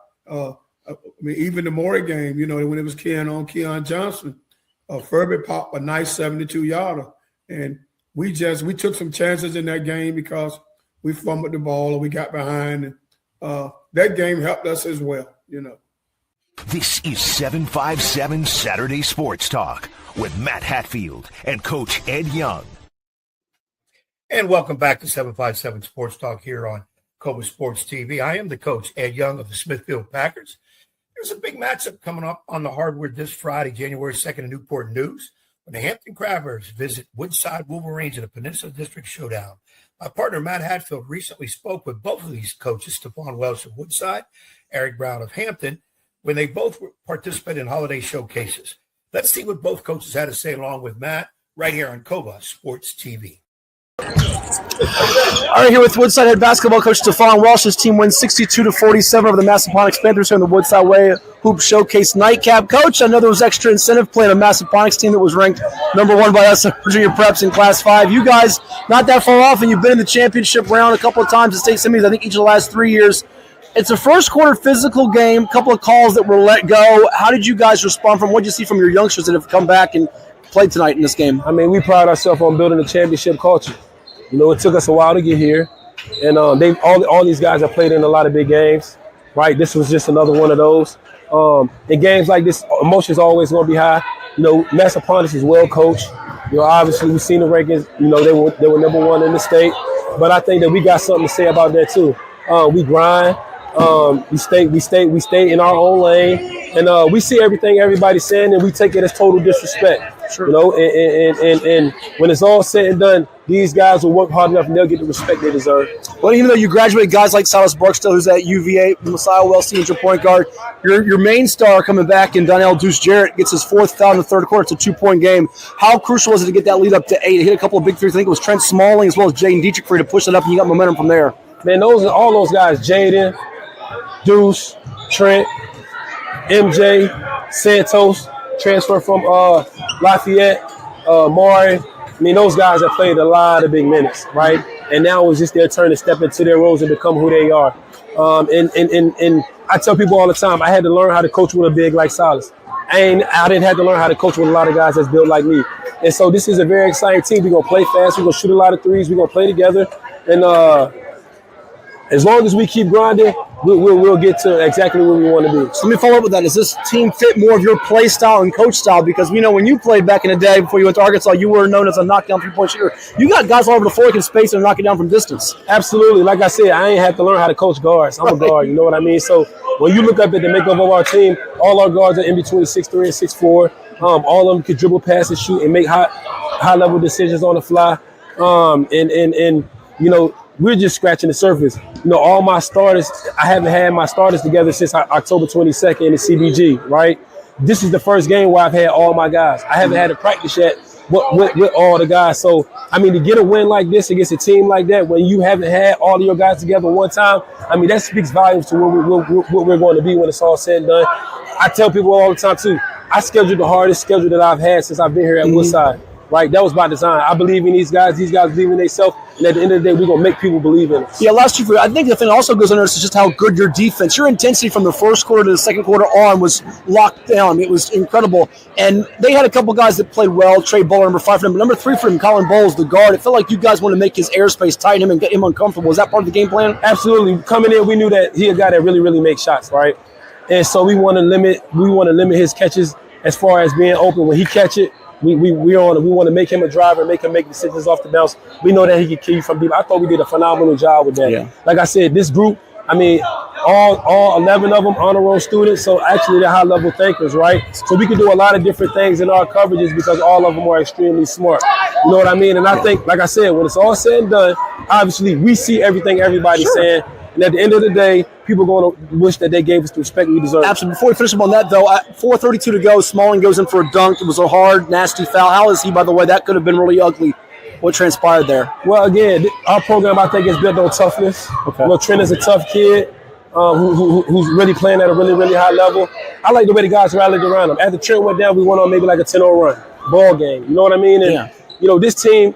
I mean, even the Morey game, when it was Keon Johnson, Furby popped a nice 72-yarder. And we took some chances in that game because we fumbled the ball or we got behind. And that game helped us as well, This is 757 Saturday Sports Talk with Matt Hatfield and Coach Ed Young. And welcome back to 757 Sports Talk here on Cobra Sports TV. I am the coach, Ed Young of the Smithfield Packers. There's a big matchup coming up on the hardwood this Friday, January 2nd in Newport News, when the Hampton Crabbers visit Woodside Wolverines in a Peninsula District showdown. My partner, Matt Hatfield, recently spoke with both of these coaches, Stefan Welsh of Woodside, Eric Brown of Hampton, when they both participated in holiday showcases. Let's see what both coaches had to say along with Matt right here on Cobra Sports TV. All right, here with Woodside head basketball coach Stefan Welsh. His team wins 62-47 over the Massaponax Panthers here in the Woodside Way Hoop Showcase nightcap. Coach, I know there was extra incentive playing a Massaponax team that was ranked number 1 by us in Virginia Preps in Class 5. You guys, not that far off, and you've been in the championship round a couple of times at state semis, I think each of the last 3 years. It's a first quarter physical game, a couple of calls that were let go. How did you guys respond from what did you see from your youngsters that have come back and played tonight in this game? I mean, we pride ourselves on building a championship culture. It took us a while to get here, and all these guys have played in a lot of big games, right? This was just another one of those. In games like this, emotions are always going to be high. Massaponax is well coached. Obviously we've seen the rankings. They were number 1 in the state, but I think that we got something to say about that too. We grind. We stay in our own lane, and we see everything everybody's saying, and we take it as total disrespect. Sure. And when it's all said and done, these guys will work hard enough and they'll get the respect they deserve. Well, even though you graduated guys like Silas Barksdale, who's at UVA, Messiah Wells, your point guard, your main star coming back, and Donnell Deuce Jarrett gets his 4th foul in the third quarter. It's a 2-point game. How crucial was it to get that lead up to 8? Hit a couple of big threes. I think it was Trent Smalling as well as Jaden Dietrich for you to push it up, and you got momentum from there. Man, all those guys, Jaden, Deuce, Trent, MJ, Santos, transfer from Lafayette, Maury. I mean, those guys have played a lot of big minutes, right? And now it was just their turn to step into their roles and become who they are. And I tell people all the time, I had to learn how to coach with a big like Silas. I didn't have to learn how to coach with a lot of guys that's built like me. And so this is a very exciting team. We're going to play fast. We're going to shoot a lot of threes. We're going to play together. And as long as we keep grinding, we'll get to exactly where we want to be. So let me follow up with that. Does this team fit more of your play style and coach style? Because we know when you played back in the day before you went to Arkansas, you were known as a knockdown three-point shooter. You got guys all over the floor can space and knock it down from distance. Absolutely. Like I said, I ain't have to learn how to coach guards. I'm a guard, you know what I mean? So when you look up at the makeup of our team, all our guards are in between 6'3" and 6'4". All of them could dribble, pass, and shoot and make high-level decisions on the fly. We're just scratching the surface. All my starters, I haven't had my starters together since October 22nd in the CBG, right? This is the first game where I've had all my guys. I haven't had a practice yet with all the guys. So, I mean, to get a win like this against a team like that when you haven't had all of your guys together one time, I mean, that speaks volumes to what we're going to be when it's all said and done. I tell people all the time, too, I scheduled the hardest schedule that I've had since I've been here at Woodside. Right, that was by design. I believe in these guys. These guys believe in themselves, and at the end of the day, we're gonna make people believe in us. Yeah, last year, I think the thing that also goes under is just how good your defense, your intensity from the first quarter to the second quarter on was locked down. It was incredible, and they had a couple guys that played well. Trey Bowler, number 5 for them, but number 3 for him, Colin Bowles, the guard. It felt like you guys wanted to make his airspace tight him and get him uncomfortable. Was that part of the game plan? Absolutely. Coming in, we knew that he a guy that really, really makes shots, right? And so we want to limit his catches as far as being open when he catch it. We want to make him a driver, make him make decisions off the bounce. We know that he can key from deep. I thought we did a phenomenal job with that. Yeah. Like I said, this group, I mean, all 11 of them honor roll students, so actually they're high-level thinkers, right? So we can do a lot of different things in our coverages because all of them are extremely smart. You know what I mean? And I think, like I said, when it's all said and done, obviously we see everything everybody's saying. And at the end of the day, people are going to wish that they gave us the respect we deserve. Absolutely. Before we finish up on that, though, 4:32 to go, Smalling goes in for a dunk. It was a hard, nasty foul. How is he, by the way? That could have been really ugly. What transpired there? Well, again, our program, I think, is built on toughness. Okay. Trent is a tough kid who's really playing at a really, really high level. I like the way the guys rallied around him. After Trent went down, we went on maybe like a 10-0 run, ball game. You know what I mean? And, this team,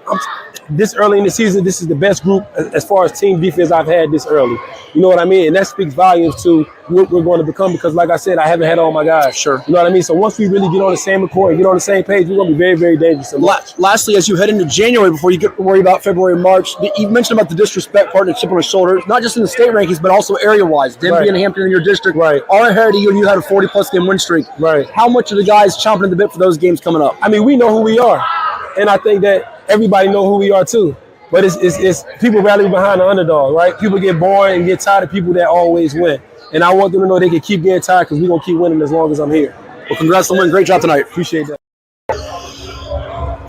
this early in the season, this is the best group as far as team defense I've had this early. You know what I mean? And that speaks volumes to what we're going to become because, like I said, I haven't had all my guys. Sure. You know what I mean? So once we really get on the same accord and get on the same page, we're going to be very, very dangerous. Lastly, as you head into January, before you get to worry about February, March, you mentioned about the disrespect part and the chip on the shoulder, not just in the state rankings, but also area-wise. Denby and Hampton in your district are ahead of you, and you had a 40-plus game win streak. Right. How much are the guys chomping at the bit for those games coming up? I mean, we know who we are, and I think that everybody know who we are too. But it's people rally behind the underdog, right? People get bored and get tired of people that always win. And I want them to know they can keep getting tired because we're going to keep winning as long as I'm here. Well, congrats on winning. Great job tonight. Appreciate that.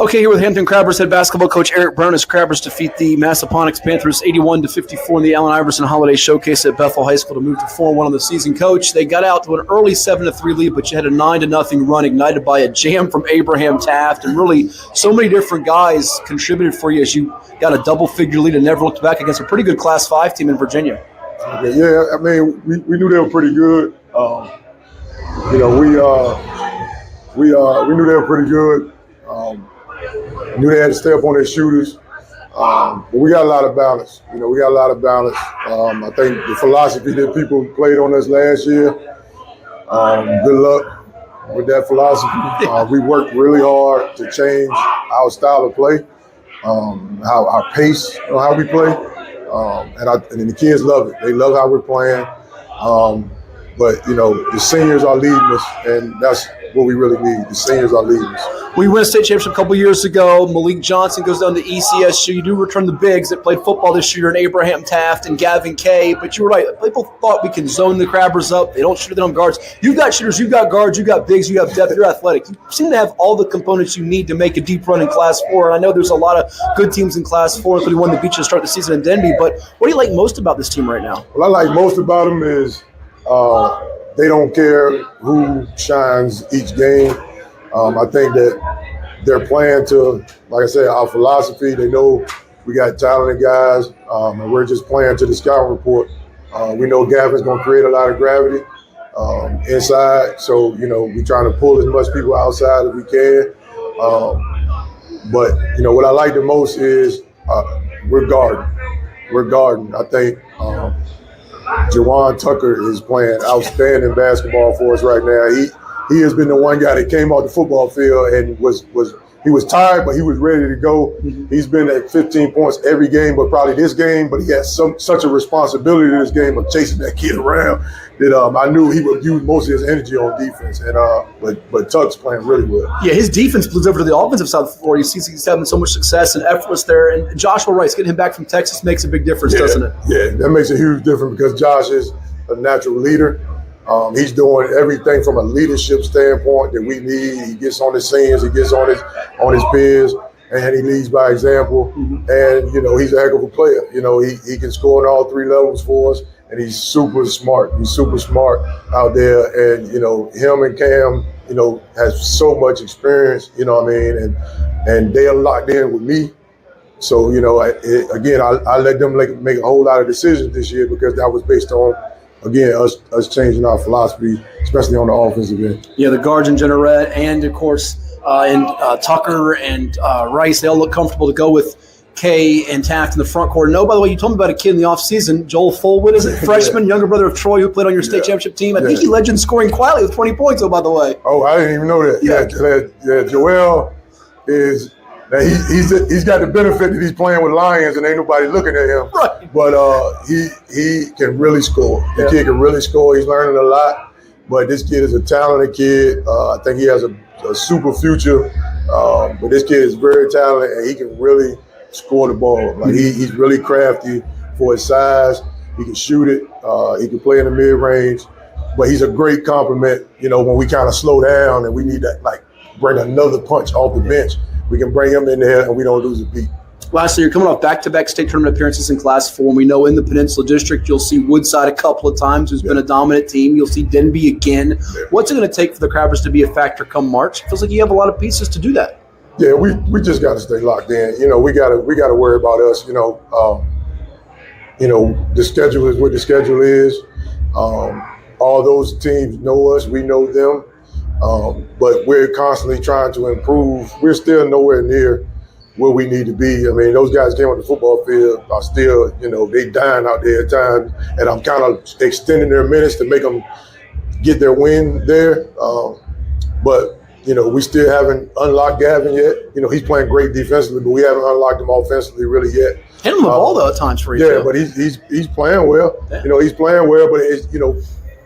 Okay, here with Hampton Crabbers head basketball coach Eric Brown as Crabbers defeat the Massaponax Panthers 81-54 in the Allen Iverson Holiday Showcase at Bethel High School to move to 4-1 on the season. Coach, they got out to an early 7-3 lead, but you had a 9-0 run ignited by a jam from Abraham Taft, and really so many different guys contributed for you as you got a double-figure lead and never looked back against a pretty good Class 5 team in Virginia. Yeah, I mean, we knew they were pretty good. We knew they were pretty good. Knew they had to stay up on their shooters. But we got a lot of balance. I think the philosophy that people played on us last year, good luck with that philosophy. We worked really hard to change our style of play, our pace on how we play. And the kids love it. They love how we're playing. But the seniors are leading us, and that's what we really need. The seniors are leading us. We won a state championship a couple years ago. Malik Johnson goes down to ECSU. You do return the bigs that played football this year, and Abraham Taft and Gavin Kay. But you were right. People thought we can zone the Crabbers up. They don't shoot it on guards. You've got shooters. You've got guards. You've got bigs. You have depth. You're athletic. You seem to have all the components you need to make a deep run in Class 4. And I know there's a lot of good teams in Class 4, including one that beat you to start the season in Denby. But what do you like most about this team right now? What I like most about them is they don't care who shines each game. I think that they're playing to, like I said, our philosophy. They know we got talented guys, and we're just playing to the scouting report. We know Gavin's going to create a lot of gravity inside, so, we're trying to pull as much people outside as we can. But what I like the most is we're guarding. We're guarding. I think Jawan Tucker is playing outstanding basketball for us right now. He has been the one guy that came off the football field and he was tired, but he was ready to go. Mm-hmm. He's been at 15 points every game, but probably this game. But he has such a responsibility to this game of chasing that kid around that I knew he would use most of his energy on defense. And but Tuck's playing really well. Yeah, his defense bleeds over to the offensive side of the floor. You see he's having so much success and effortless there. And Joshua Rice, getting him back from Texas makes a big difference, doesn't it? Yeah, that makes a huge difference because Josh is a natural leader. He's doing everything from a leadership standpoint that we need. He gets on his seniors, he gets on his peers, and he leads by example. Mm-hmm. And he's a heck of a player. He can score on all three levels for us, and he's super smart. He's super smart out there, and him and Cam, has so much experience. And they are locked in with me. So I let them make a whole lot of decisions this year because that was based on. Again, us changing our philosophy, especially on the offensive end. Yeah, the guards in Jenneret and, of course, Tucker and Rice, they all look comfortable to go with Kay and Taft in the front court. No, by the way, you told me about a kid in the offseason, Joel Fullwood, is it? Freshman, younger brother of Troy, who played on your state championship team. I think he led you in scoring quietly with 20 points, by the way. Oh, I didn't even know that. Yeah, Joel is – he's got the benefit that he's playing with Lions and ain't nobody looking at him. Right. But he can really score. The kid can really score. He's learning a lot. But this kid is a talented kid. I think he has a super future. But this kid is very talented and he can really score the ball. Like he's really crafty for his size. He can shoot it. He can play in the mid range. But he's a great compliment. When we kind of slow down and we need to bring another punch off the bench. We can bring him in there and we don't lose a beat. Lastly, you're coming off back-to-back state tournament appearances in Class 4. And we know in the Peninsula District, you'll see Woodside a couple of times, who's been a dominant team. You'll see Denby again. Yeah. What's it going to take for the Crabbers to be a factor come March? It feels like you have a lot of pieces to do that. Yeah, we just got to stay locked in. We got to worry about us. The schedule is what the schedule is. All those teams know us. We know them. But we're constantly trying to improve. We're still nowhere near where we need to be. I mean, those guys came on the football field are still, they dying out there at times, and I'm kind of extending their minutes to make them get their win there. But we still haven't unlocked Gavin yet. He's playing great defensively, but we haven't unlocked him offensively really yet. Hit him the ball though at times for you. Yeah, too. but he's playing well. Yeah. He's playing well, but it's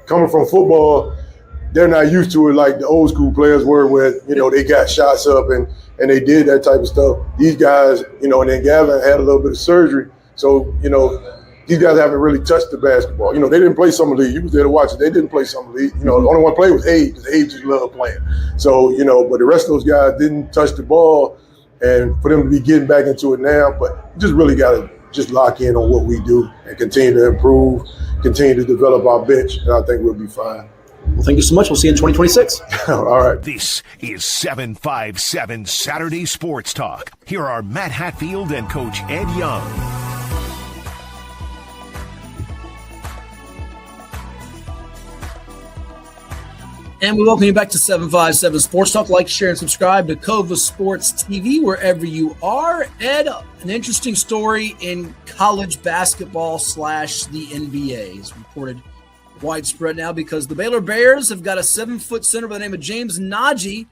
coming from football, they're not used to it like the old school players were, where they got shots up and they did that type of stuff. These guys, and then Gavin had a little bit of surgery, so these guys haven't really touched the basketball. They didn't play summer league. You was there to watch it. They didn't play summer league. The only one played was Abe, because Abe just loved playing. So but the rest of those guys didn't touch the ball, and for them to be getting back into it now, but you just really got to just lock in on what we do and continue to improve, continue to develop our bench, and I think we'll be fine. Well, thank you so much. We'll see you in 2026. All right. This is 757 Saturday Sports Talk. Here are Matt Hatfield and Coach Ed Young. And we welcome you back to 757 Sports Talk. Like, share, and subscribe to Cova Sports TV wherever you are. Ed, an interesting story in college basketball / the NBA is reported widespread now because the Baylor Bears have got a 7-foot center by the name of James Nagy,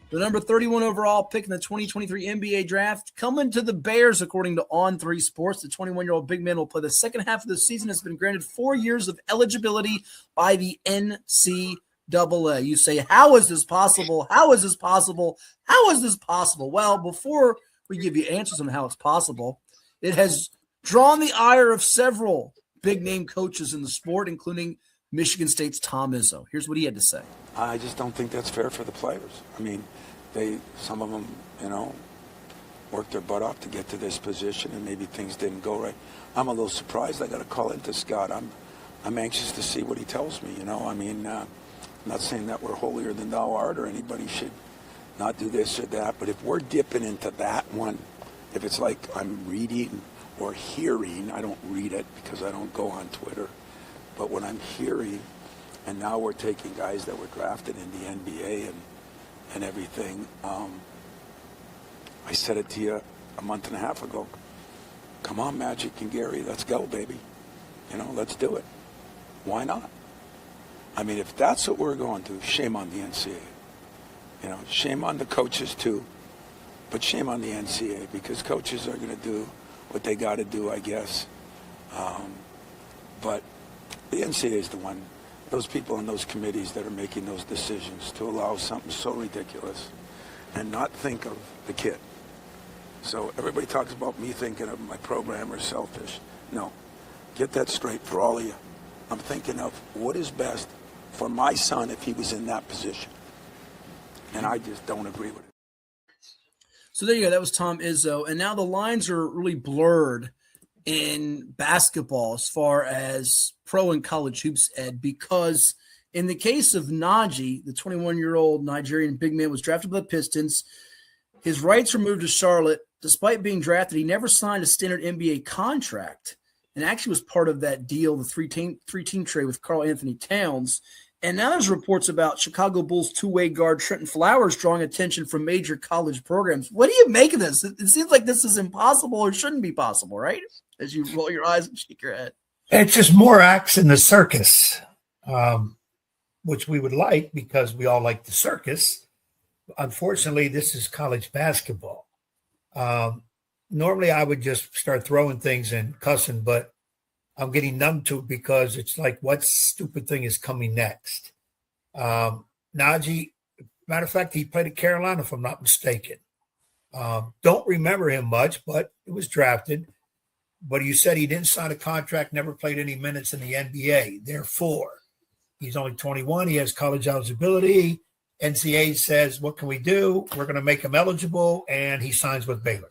the number 31 overall pick in the 2023 NBA draft, coming to the Bears, according to On3 Sports. The 21-year-old big man will play the second half of the season. Has been granted 4 years of eligibility by the NCAA. You say, how is this possible? How is this possible? How is this possible? Well, before we give you answers on how it's possible, it has drawn the ire of several big-name coaches in the sport, including Michigan State's Tom Izzo. Here's what he had to say. I just don't think that's fair for the players. I mean, some of them, worked their butt off to get to this position, and maybe things didn't go right. I'm a little surprised. I got to call into Scott. I'm anxious to see what he tells me. I'm not saying that we're holier than thou art or anybody should not do this or that, but if we're dipping into that one, if it's like I'm reading or hearing, I don't read it because I don't go on Twitter, but when I'm hearing, and now we're taking guys that were drafted in the NBA and everything, I said it to you a month and a half ago. Come on, Magic and Gary, let's go, baby. Let's do it. Why not? I mean, if that's what we're going to, shame on the NCAA. Shame on the coaches too, but shame on the NCAA, because coaches are going to do what they got to do, I guess. But the NCAA is the one, those people in those committees that are making those decisions to allow something so ridiculous and not think of the kid. So everybody talks about me thinking of my program or selfish. No, get that straight for all of you. I'm thinking of what is best for my son if he was in that position. And I just don't agree with it. So there you go. That was Tom Izzo. And now the lines are really blurred in basketball as far as pro and college hoops, Ed, because in the case of Nagy, the 21-year-old Nigerian big man was drafted by the Pistons. His rights were moved to Charlotte. Despite being drafted, he never signed a standard NBA contract and actually was part of that deal, the three-team trade with Karl Anthony Towns. And now there's reports about Chicago Bulls two-way guard Trenton Flowers drawing attention from major college programs. What do you make of this? It seems like this is impossible or shouldn't be possible, right? As you roll your eyes and shake your head. It's just more acts in the circus, which we would like because we all like the circus. Unfortunately, this is college basketball. Normally, I would just start throwing things and cussing, but I'm getting numb to it because it's like, what stupid thing is coming next? Najee, matter of fact, he played at Carolina, if I'm not mistaken. Don't remember him much, but he was drafted. But you said he didn't sign a contract, never played any minutes in the NBA. Therefore, he's only 21. He has college eligibility. NCAA says, what can we do? We're going to make him eligible, and he signs with Baylor.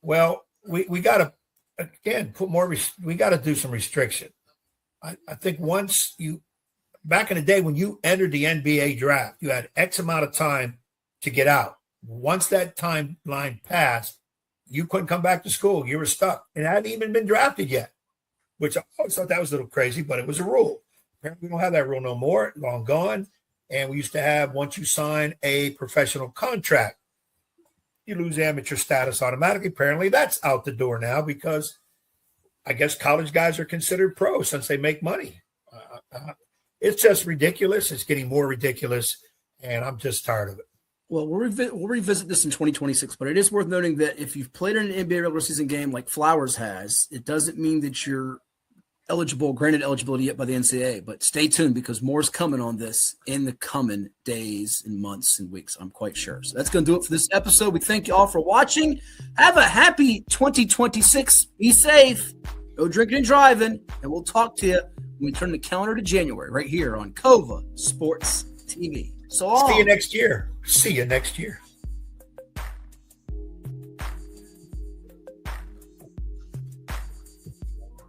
Well, we got to, again, put more, we got to do some restriction. I think once back in the day when you entered the NBA draft, you had X amount of time to get out. Once that timeline passed, you couldn't come back to school. You were stuck. It hadn't even been drafted yet, which I always thought that was a little crazy, but it was a rule. Apparently, we don't have that rule no more. Long gone. And we used to have, once you sign a professional contract, you lose amateur status automatically. Apparently that's out the door now because I guess college guys are considered pros since they make money. It's just ridiculous. It's getting more ridiculous, and I'm just tired of it. Well, we'll revisit this in 2026, but it is worth noting that if you've played in an NBA regular season game like Flowers has, it doesn't mean that you're granted eligibility yet by the NCAA, but stay tuned because more's coming on this in the coming days and months and weeks, I'm quite sure. So that's going to do it for this episode. We thank you all for watching. Have a happy 2026. Be safe. No drinking and driving, and we'll talk to you when we turn the calendar to January right here on COVA Sports TV. So see you next year.